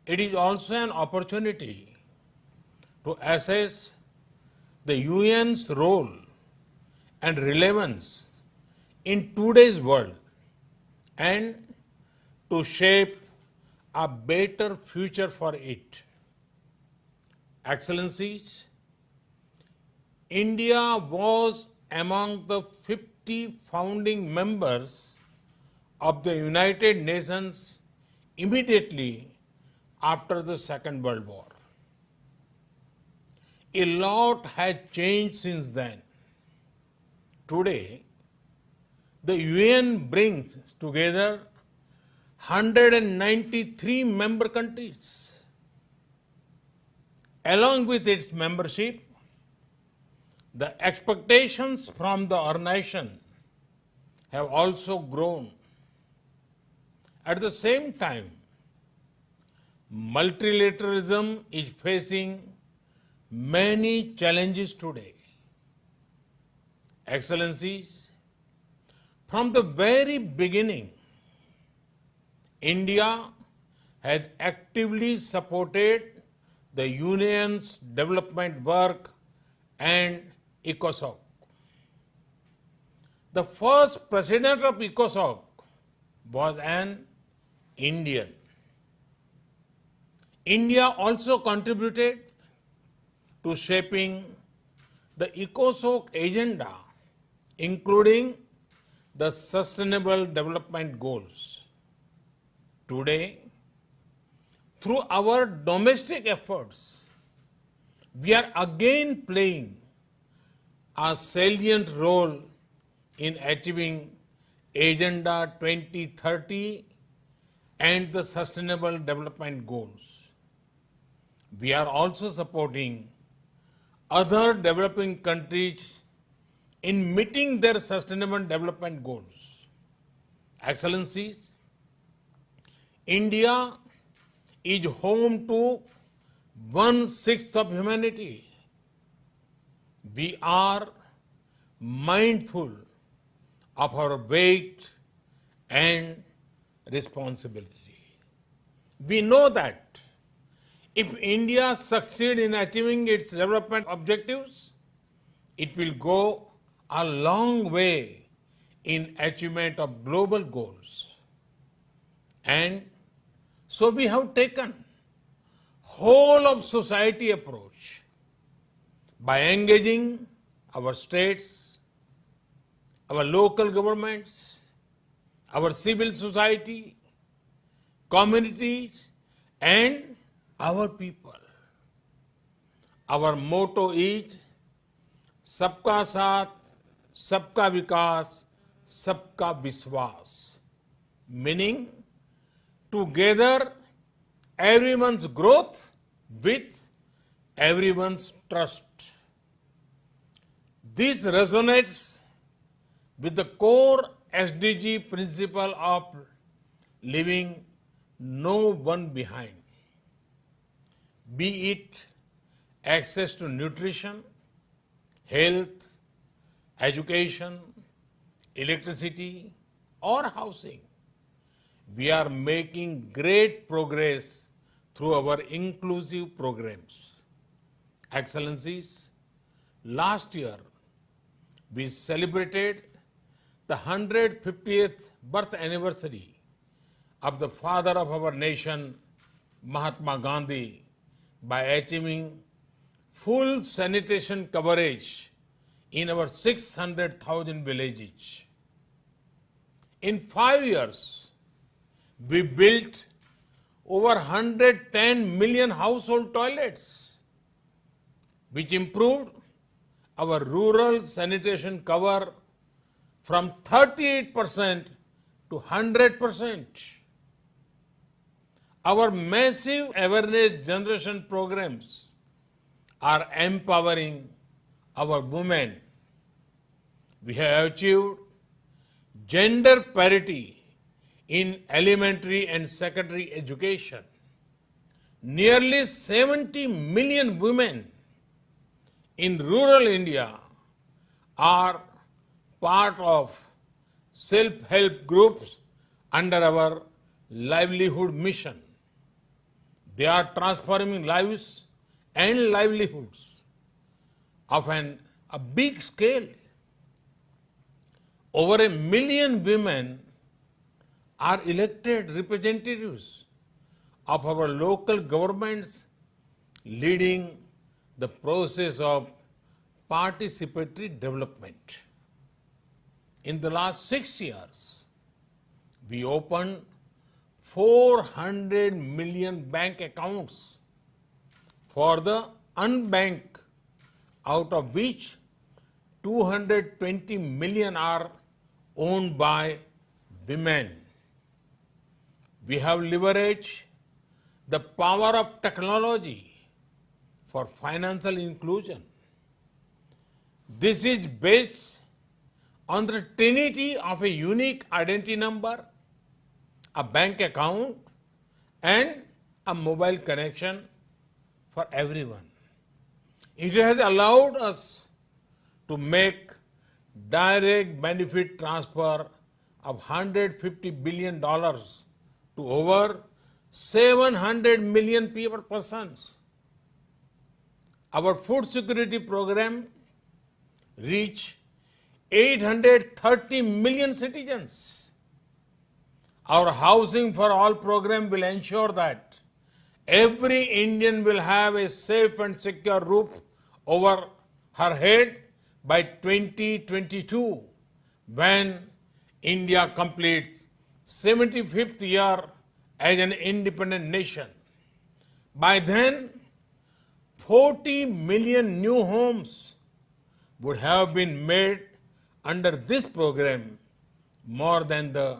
It is also an opportunity to assess the UN's role and relevance in today's world and to shape a better future for it. Excellencies, India was among the 50 founding members of the United Nations immediately after the Second World War. A lot has changed since then. Today, the UN brings together 193 member countries. Along with its membership, the expectations from the organization have also grown. At the same time, multilateralism is facing many challenges today. Excellencies, from the very beginning, India has actively supported the Union's development work and ECOSOC. The first president of ECOSOC was an Indian. India also contributed to shaping the ECOSOC agenda, including the Sustainable Development Goals. Today, through our domestic efforts, we are again playing a salient role in achieving Agenda 2030 and the Sustainable Development Goals. We are also supporting other developing countries in meeting their Sustainable Development Goals. Excellencies, India is home to 1/6 of humanity. We are mindful of our weight and responsibility. We know that if India succeeds in achieving its development objectives, it will go a long way in achievement of global goals. And so we have taken whole of society approach by engaging our states, our local governments, our civil society, communities, and our people. Our motto is Sabka Saath, Sabka Vikas, Sabka Vishwas, meaning together everyone's growth with everyone's trust. This resonates with the core SDG principle of leaving no one behind, be it access to nutrition, health, education, electricity, or housing. We are making great progress through our inclusive programs. Excellencies, last year we celebrated the 150th birth anniversary of the father of our nation, Mahatma Gandhi, by achieving full sanitation coverage in our 600,000 villages. In 5 years, we built over 110 million household toilets, which improved our rural sanitation cover from 38% to 100%. Our massive awareness generation programs are empowering our women. We have achieved gender parity in elementary and secondary education. Nearly 70 million women in rural India are part of self-help groups under our livelihood mission. They are transforming lives and livelihoods of a big scale. Over 1 million women are elected representatives of our local governments, leading the process of participatory development. In the last 6 years, we opened 400 million bank accounts for the unbanked, out of which 220 million are owned by women. We have leveraged the power of technology for financial inclusion. This is based on the trinity of a unique identity number, a bank account, and a mobile connection for everyone. It has allowed us to make direct benefit transfer of $150 billion to over 700 million persons. Our food security program reached 830 million citizens. Our Housing for All program will ensure that every Indian will have a safe and secure roof over her head by 2022, when India completes 75th year as an independent nation. By then, 40 million new homes would have been made under this program, more than the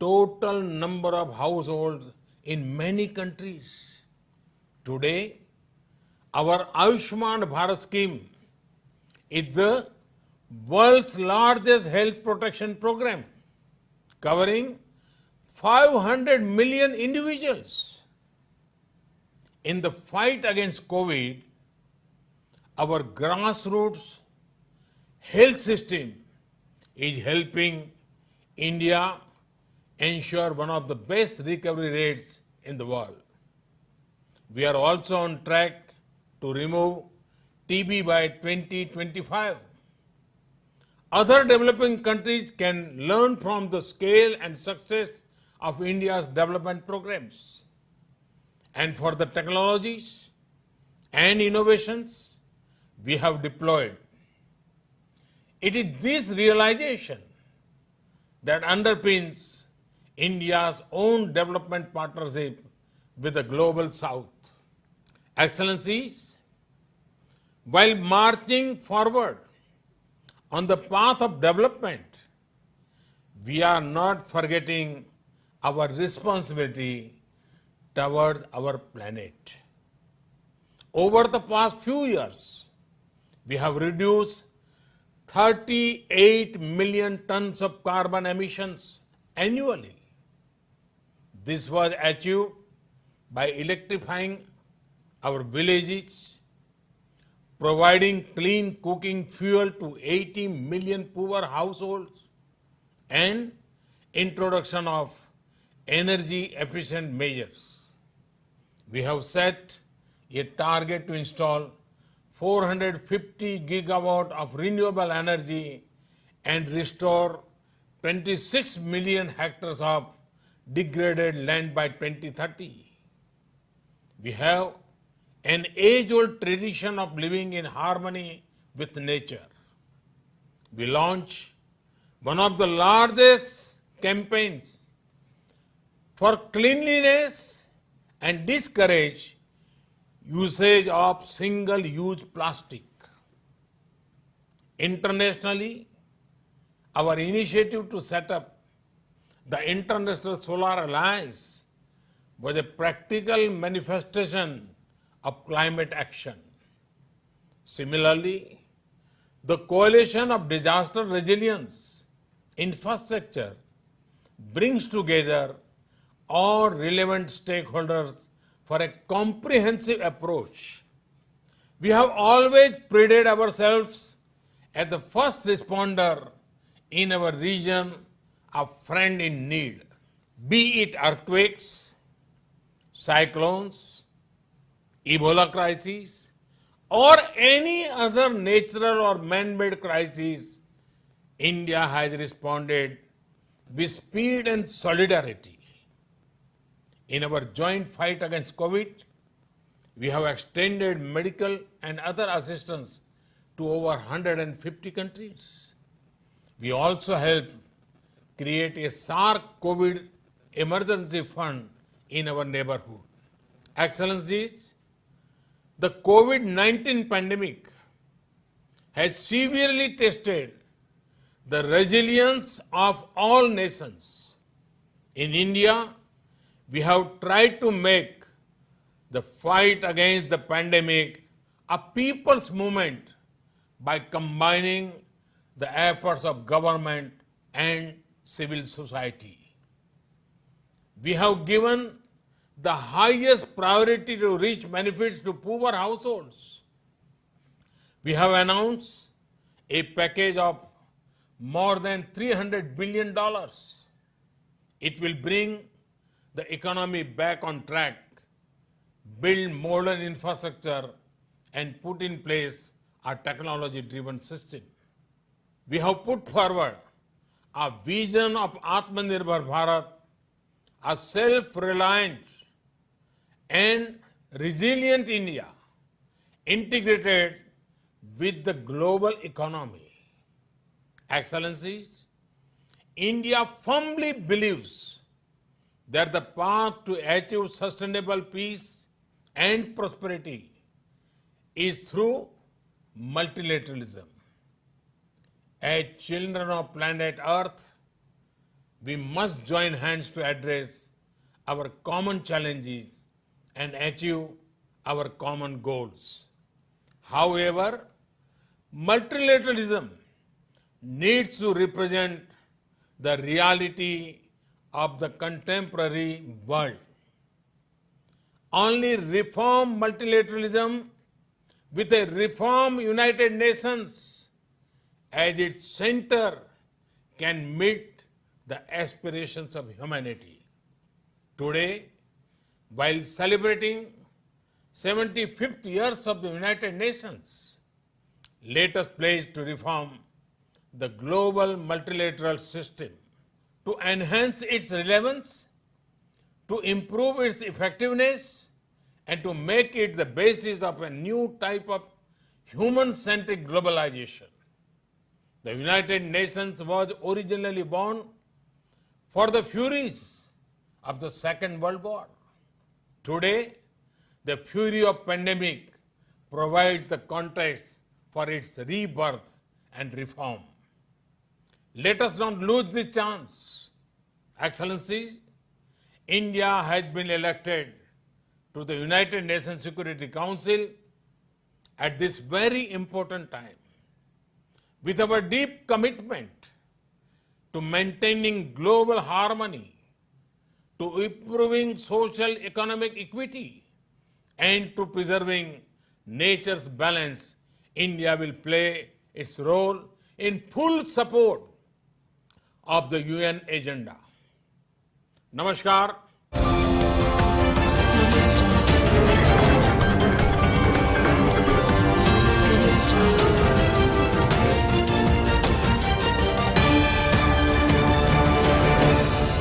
total number of households in many countries. Today, our Ayushman Bharat scheme is the world's largest health protection program, covering 500 million individuals. In the fight against COVID, our grassroots health system is helping India ensure one of the best recovery rates in the world. We are also on track to remove TB by 2025. Other developing countries can learn from the scale and success of India's development programs. And for the technologies and innovations we have deployed, it is this realization that underpins India's own development partnership with the Global South. Excellencies, while marching forward on the path of development, we are not forgetting our responsibility towards our planet. Over the past few years, we have reduced 38 million tons of carbon emissions annually. This was achieved by electrifying our villages, providing clean cooking fuel to 80 million poor households, and introduction of energy efficient measures. We have set a target to install 450 gigawatt of renewable energy and restore 26 million hectares of degraded land by 2030. We have an age-old tradition of living in harmony with nature. We launched one of the largest campaigns for cleanliness and discourage usage of single-use plastic. Internationally, our initiative to set up the International Solar Alliance was a practical manifestation of climate action. Similarly, the Coalition of Disaster Resilience Infrastructure brings together all relevant stakeholders for a comprehensive approach. We have always prided ourselves as the first responder in our region, a friend in need. Be it earthquakes, cyclones, Ebola crises, or any other natural or man-made crisis, India has responded with speed and solidarity. In our joint fight against COVID, we have extended medical and other assistance to over 150 countries. We also helped create a SARC COVID emergency fund in our neighborhood. Excellencies, the COVID-19 pandemic has severely tested the resilience of all nations. In India, we have tried to make the fight against the pandemic a people's movement by combining the efforts of government and civil society. We have given the highest priority to reach benefits to poor households. We have announced a package of more than $300 billion. It will bring the economy back on track, build modern infrastructure, and put in place a technology-driven system. We have put forward a vision of Atmanirbhar Bharat, a self-reliant and resilient India integrated with the global economy. Excellencies, India firmly believes that the path to achieve sustainable peace and prosperity is through multilateralism. As children of planet Earth, we must join hands to address our common challenges and achieve our common goals. However, multilateralism needs to represent the reality of the contemporary world. Only reform multilateralism with a reform United Nations as its center can meet the aspirations of humanity. Today, while celebrating 75th years of the United Nations, let us pledge to reform the global multilateral system to enhance its relevance, to improve its effectiveness, and to make it the basis of a new type of human-centric globalization. The United Nations was originally born for the furies of the Second World War. Today, the fury of pandemic provides the context for its rebirth and reform. Let us not lose this chance. Excellencies, India has been elected to the United Nations Security Council at this very important time. With our deep commitment to maintaining global harmony, to improving social economic equity, and to preserving nature's balance, India will play its role in full support of the UN agenda. Namaskar.